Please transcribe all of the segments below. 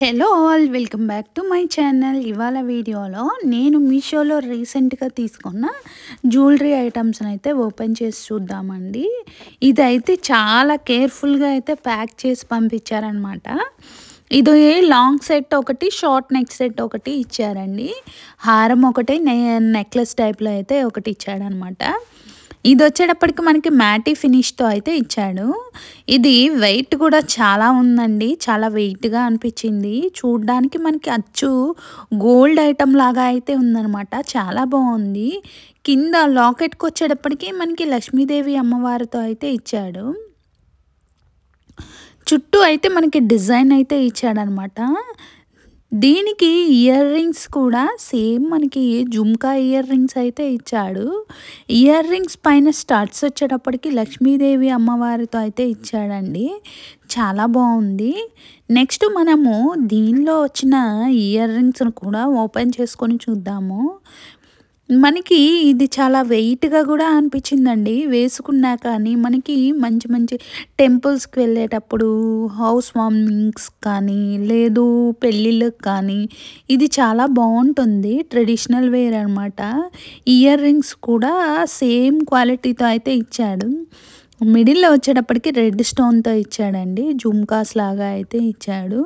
Hello all welcome back to my channel. ఇవాళ వీడియోలో నేను మీషోలో రీసెంట్గా తీసుకున్న జ్యువెలరీ ఐటమ్స్ని అయితే ఓపెన్ చేసి చూద్దామండి. ఇదైతే చాలా కేర్ఫుల్గా అయితే ప్యాక్ చేసి పంపించారనమాట. ఇది లాంగ్ సెట్ ఒకటి, షార్ట్ నెక్ సెట్ ఒకటి ఇచ్చారండి. హారం ఒకటి, నెక్లెస్ టైప్లో అయితే ఒకటి ఇచ్చాడనమాట. ఇది వచ్చేటప్పటికి మనకి మ్యాటీ ఫినిష్తో అయితే ఇచ్చాడు. ఇది వెయిట్ కూడా చాలా ఉందండి, చాలా వెయిట్గా అనిపించింది. చూడ్డానికి మనకి అచ్చు గోల్డ్ ఐటమ్ లాగా అయితే ఉందన్నమాట. చాలా బాగుంది. కింద లాకెట్కి వచ్చేటప్పటికి మనకి లక్ష్మీదేవి అమ్మవారితో అయితే ఇచ్చాడు. చుట్టూ అయితే మనకి డిజైన్ అయితే ఇచ్చాడనమాట. దీనికి ఇయర్ రింగ్స్ కూడా సేమ్ మనకి జుమ్కా ఇయర్ రింగ్స్ అయితే ఇచ్చాడు. ఇయర్ రింగ్స్ పైన స్టడ్స్ వచ్చేటప్పటికి లక్ష్మీదేవి అమ్మవారితో అయితే ఇచ్చాడండి. చాలా బాగుంది. నెక్స్ట్ మనము దీనిలో వచ్చిన ఇయర్ రింగ్స్ను కూడా ఓపెన్ చేసుకొని చూద్దాము. మనకి ఇది చాలా వెయిట్గా కూడా అనిపించిందండి. వేసుకున్నా కానీ మనకి మంచి మంచి టెంపుల్స్కి వెళ్ళేటప్పుడు, హౌస్ వార్మింగ్స్ కానీ, లేదు పెళ్ళిళ్ళకి కానీ ఇది చాలా బాగుంటుంది. ట్రెడిషనల్ వేర్ అనమాట. ఇయర్ రింగ్స్ కూడా సేమ్ క్వాలిటీతో అయితే ఇచ్చాడు. మిడిల్లో వచ్చేటప్పటికి రెడ్ స్టోన్తో ఇచ్చాడండి. జుమ్కాస్ లాగా అయితే ఇచ్చాడు.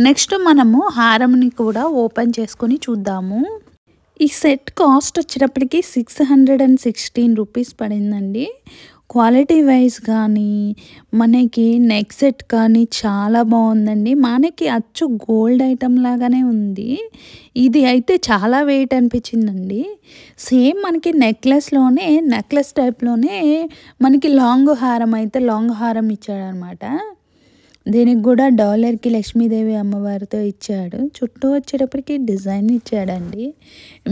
నెక్స్ట్ మనము హారంని కూడా ఓపెన్ చేసుకొని చూద్దాము. ఈ సెట్ కాస్ట్ వచ్చేటప్పటికి 616 రూపీస్ పడిందండి. క్వాలిటీ వైజ్ కానీ, మనకి నెక్ సెట్ కానీ చాలా బాగుందండి. మనకి అచ్చు గోల్డ్ ఐటమ్ లాగానే ఉంది. ఇది అయితే చాలా వెయిట్ అనిపించిందండి. సేమ్ మనకి నెక్లెస్ టైప్లోనే మనకి లాంగ్ హారం ఇచ్చాడనమాట. దీనికి కూడా డాలర్కి లక్ష్మీదేవి అమ్మవారితో ఇచ్చాడు. చుట్టూ వచ్చేటప్పటికి డిజైన్ ఇచ్చాడండి.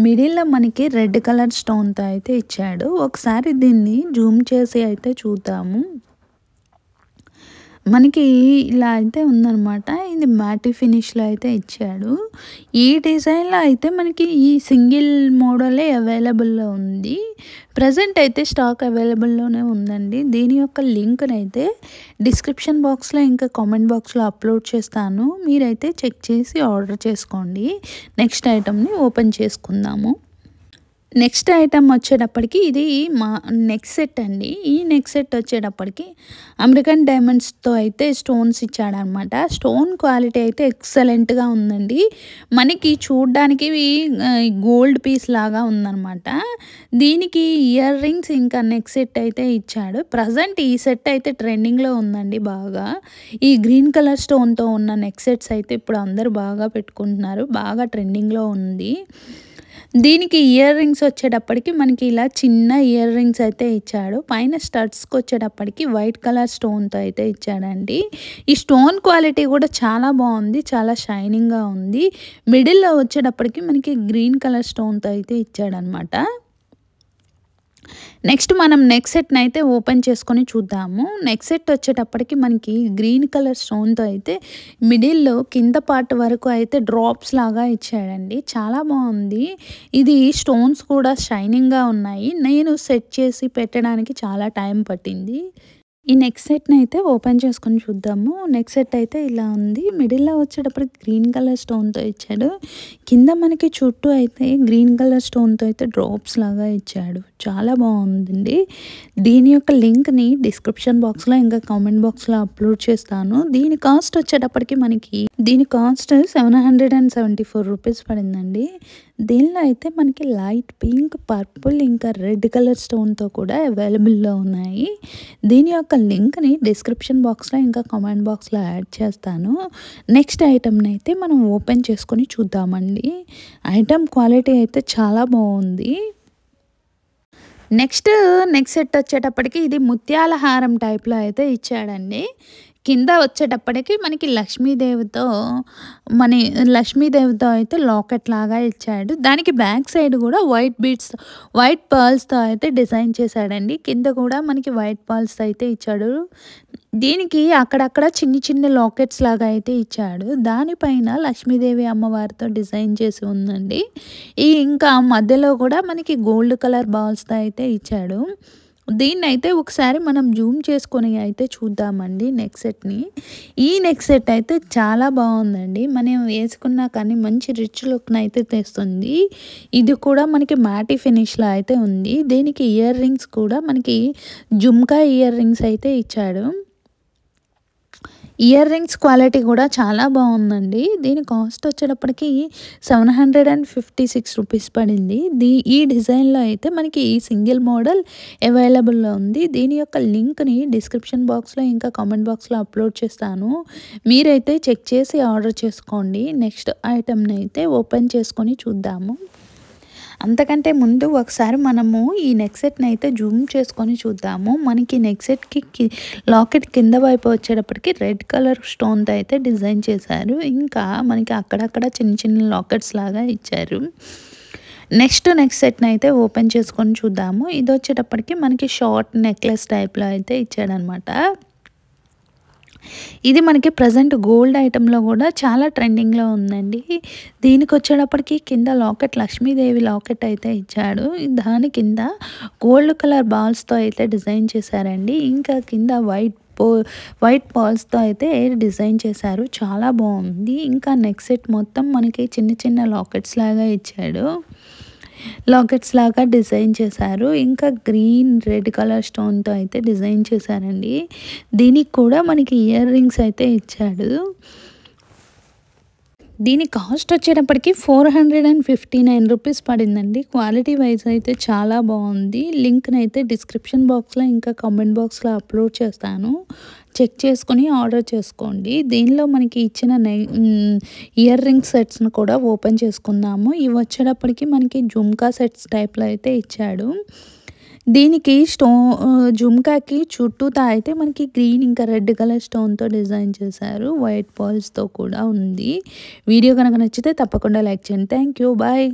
మిడిల్లో మనకి రెడ్ కలర్ స్టోన్తో అయితే ఇచ్చాడు. ఒకసారి దీన్ని జూమ్ చేసి అయితే చూద్దాము. మనకి ఇలా అయితే ఉందన్నమాట. ఇది మ్యాటీ ఫినిష్లో అయితే ఇచ్చాడు. ఈ డిజైన్లో అయితే మనకి ఈ సింగిల్ మోడలే అవైలబుల్లో ఉంది. ప్రజెంట్ అయితే స్టాక్ అవైలబుల్లోనే ఉందండి. దీని యొక్క లింక్ని అయితే డిస్క్రిప్షన్ బాక్స్లో ఇంకా కామెంట్ బాక్స్లో అప్లోడ్ చేస్తాను. మీరైతే చెక్ చేసి ఆర్డర్ చేసుకోండి. నెక్స్ట్ ఐటమ్ని ఓపెన్ చేసుకుందాము. నెక్స్ట్ ఐటమ్ వచ్చేటప్పటికి ఇది మా నెక్ సెట్ అండి. ఈ నెక్ సెట్ వచ్చేటప్పటికి అమెరికన్ డైమండ్స్తో అయితే స్టోన్స్ ఇచ్చాడనమాట. స్టోన్ క్వాలిటీ అయితే ఎక్సలెంట్గా ఉందండి. మనకి చూడ్డానికి గోల్డ్ పీస్ లాగా ఉందన్నమాట. దీనికి ఇయర్ రింగ్స్ ఇంకా నెక్ సెట్ అయితే ఇచ్చాడు. ప్రజెంట్ ఈ సెట్ అయితే ట్రెండింగ్లో ఉందండి బాగా. ఈ గ్రీన్ కలర్ స్టోన్తో ఉన్న నెక్ సెట్స్ అయితే ఇప్పుడు అందరూ బాగా పెట్టుకుంటున్నారు. బాగా ట్రెండింగ్లో ఉంది. దీనికి ఇయర్ రింగ్స్ వచ్చేటప్పటికి మనకి ఇలా చిన్న ఇయర్ రింగ్స్ అయితే ఇచ్చాడు. పైన స్టడ్స్కి వచ్చేటప్పటికి వైట్ కలర్ స్టోన్తో అయితే ఇచ్చాడండి. ఈ స్టోన్ క్వాలిటీ కూడా చాలా బాగుంది. చాలా షైనింగ్గా ఉంది. మిడిల్లో వచ్చేటప్పటికి మనకి గ్రీన్ కలర్ స్టోన్తో అయితే ఇచ్చాడనమాట. నెక్స్ట్ మనం నెక్ సెట్ని అయితే ఓపెన్ చేసుకొని చూద్దాము. నెక్ సెట్ వచ్చేటప్పటికి మనకి గ్రీన్ కలర్ స్టోన్తో అయితే మిడిల్లో కింద పార్ట్ వరకు అయితే డ్రాప్స్ లాగా ఇచ్చాడండి. చాలా బాగుంది. ఇది స్టోన్స్ కూడా షైనింగ్గా ఉన్నాయి. నేను సెట్ చేసి పెట్టడానికి చాలా టైం పట్టింది. ఈ నెక్ సెట్ని అయితే ఓపెన్ చేసుకొని చూద్దాము. నెక్ సెట్ అయితే ఇలా ఉంది. మిడిల్లో వచ్చేటప్పటికి గ్రీన్ కలర్ స్టోన్తో ఇచ్చాడు. కింద మనకి చుట్టూ అయితే గ్రీన్ కలర్ స్టోన్తో అయితే డ్రాప్స్ లాగా ఇచ్చాడు. చాలా బాగుందండి. దీని యొక్క లింక్ని డిస్క్రిప్షన్ బాక్స్లో ఇంకా కామెంట్ బాక్స్లో అప్లోడ్ చేస్తాను. దీని కాస్ట్ వచ్చేటప్పటికి దీని కాస్ట్ 774 రూపీస్ పడిందండి. దీనిలో అయితే మనకి లైట్ పింక్, పర్పుల్ ఇంకా రెడ్ కలర్ స్టోన్తో కూడా అవైలబుల్లో ఉన్నాయి. దీని యొక్క లింక్ని డిస్క్రిప్షన్ బాక్స్లో ఇంకా కామెంట్ బాక్స్లో యాడ్ చేస్తాను. నెక్స్ట్ ఐటమ్ని అయితే మనం ఓపెన్ చేసుకొని చూద్దామండి. ఐటమ్ క్వాలిటీ అయితే చాలా బాగుంది. నెక్స్ట్ నెక్ సెట్ వచ్చేటప్పటికి ఇది ముత్యాల హారం టైప్లో అయితే ఇచ్చాడండి. కింద వచ్చేటప్పటికి మనకి లక్ష్మీదేవితో అయితే లాకెట్ లాగా ఇచ్చాడు. దానికి బ్యాక్ సైడ్ కూడా వైట్ పర్ల్స్తో అయితే డిజైన్ చేశాడండి. కింద కూడా మనకి వైట్ పర్ల్స్ అయితే ఇచ్చాడు. దీనికి అక్కడక్కడ చిన్న లాకెట్స్ లాగా అయితే ఇచ్చాడు. దానిపైన లక్ష్మీదేవి అమ్మవారితో డిజైన్ చేసి ఉందండి. ఇంకా మధ్యలో కూడా మనకి గోల్డ్ కలర్ బాల్స్తో అయితే ఇచ్చాడు. దీన్నైతే ఒకసారి మనం జూమ్ చేసుకొని అయితే చూద్దామండి నెక్ సెట్‌ని. ఈ నెక్ సెట్ అయితే చాలా బాగుందండి. మనం వేసుకున్నా కానీ మంచి రిచ్ లుక్‌నైతే తెస్తుంది. ఇది కూడా మనకి మ్యాటి ఫినిష్‌లో అయితే ఉంది. దీనికి ఇయర్ రింగ్స్ కూడా మనకి జుమ్కా ఇయర్ రింగ్స్ అయితే ఇచ్చాడు. ఇయర్ రింగ్స్ క్వాలిటీ కూడా చాలా బాగుందండి. దీని కాస్ట్ వచ్చేటప్పటికి 756 రూపీస్ పడింది. ఈ డిజైన్‌లో అయితే మనకి ఈ సింగిల్ మోడల్ అవైలబుల్‌లో ఉంది. దీని యొక్క లింక్‌ని డిస్క్రిప్షన్ బాక్స్‌లో ఇంకా కామెంట్ బాక్స్‌లో అప్లోడ్ చేస్తాను. మీరైతే చెక్ చేసి ఆర్డర్ చేసుకోండి. నెక్స్ట్ ఐటెమ్‌ని అయితే ఓపెన్ చేసుకొని చూద్దాము. అంతకంటే ముందు ఒకసారి మనము ఈ నెక్ సెట్‌ని అయితే జూమ్ చేసుకొని చూద్దాము. మనకి నెక్ సెట్‌కి లాకెట్ కింద వైపు వచ్చేటప్పటికి రెడ్ కలర్ స్టోన్‌తో అయితే డిజైన్ చేశారు. ఇంకా మనకి అక్కడక్కడ చిన్న చిన్న లాకెట్స్ లాగా ఇచ్చారు. నెక్స్ట్ నెక్ సెట్‌ని అయితే ఓపెన్ చేసుకొని చూద్దాము. ఇది వచ్చేటప్పటికి మనకి షార్ట్ నెక్లెస్ టైప్‌లో అయితే ఇచ్చాడనమాట. ఇది మనకి ప్రెజెంట్ గోల్డ్ ఐటెంలో కూడా చాలా ట్రెండింగ్‌లో ఉందండి. దీనికి వచ్చేటప్పటికి కింద లాకెట్ లక్ష్మీదేవి లాకెట్ అయితే ఇచ్చాడు. దాని కింద గోల్డ్ కలర్ బాల్స్‌తో అయితే డిజైన్ చేశారండి. ఇంకా కింద వైట్ బాల్స్‌తో అయితే డిజైన్ చేశారు. చాలా బాగుంది. ఇంకా నెక్ సెట్ మొత్తం మనకి చిన్న చిన్న లాకెట్స్ లాగా ఇచ్చాడు. లాకెట్స్ లాగా డిజైన్ చేశారు. ఇంకా గ్రీన్, రెడ్ కలర్ స్టోన్‌తో అయితే డిజైన్ చేశారండి. దీనికి కూడా మనకి ఇయర్ రింగ్స్ అయితే ఇచ్చాడు. దీని కాస్ట్ వచ్చేటప్పటికి 459 రూపీస్ పడిందండి. క్వాలిటీ వైజ్ అయితే చాలా బాగుంది. లింక్‌ని అయితే డిస్క్రిప్షన్ బాక్స్‌లో ఇంకా కామెంట్ బాక్స్‌లో అప్లోడ్ చేస్తాను. చెక్ చేసుకొని ఆర్డర్ చేసుకోండి. దీనిలో మనకి ఇచ్చిన ఇయర్ రింగ్ సెట్స్‌ని కూడా ఓపెన్ చేసుకుందాము. ఇవి వచ్చేటప్పటికి మనకి జుమ్కా సెట్స్ టైప్‌లో అయితే ఇచ్చాడు. దీనికి జుమ్కాకి చుట్టూతా అయితే మనకి గ్రీన్ ఇంకా రెడ్ కలర్ స్టోన్‌తో డిజైన్ చేశారు. వైట్ బాల్స్‌తో కూడా ఉంది. వీడియో కనుక నచ్చితే తప్పకుండా లైక్ చేయండి. Thank you. బాయ్.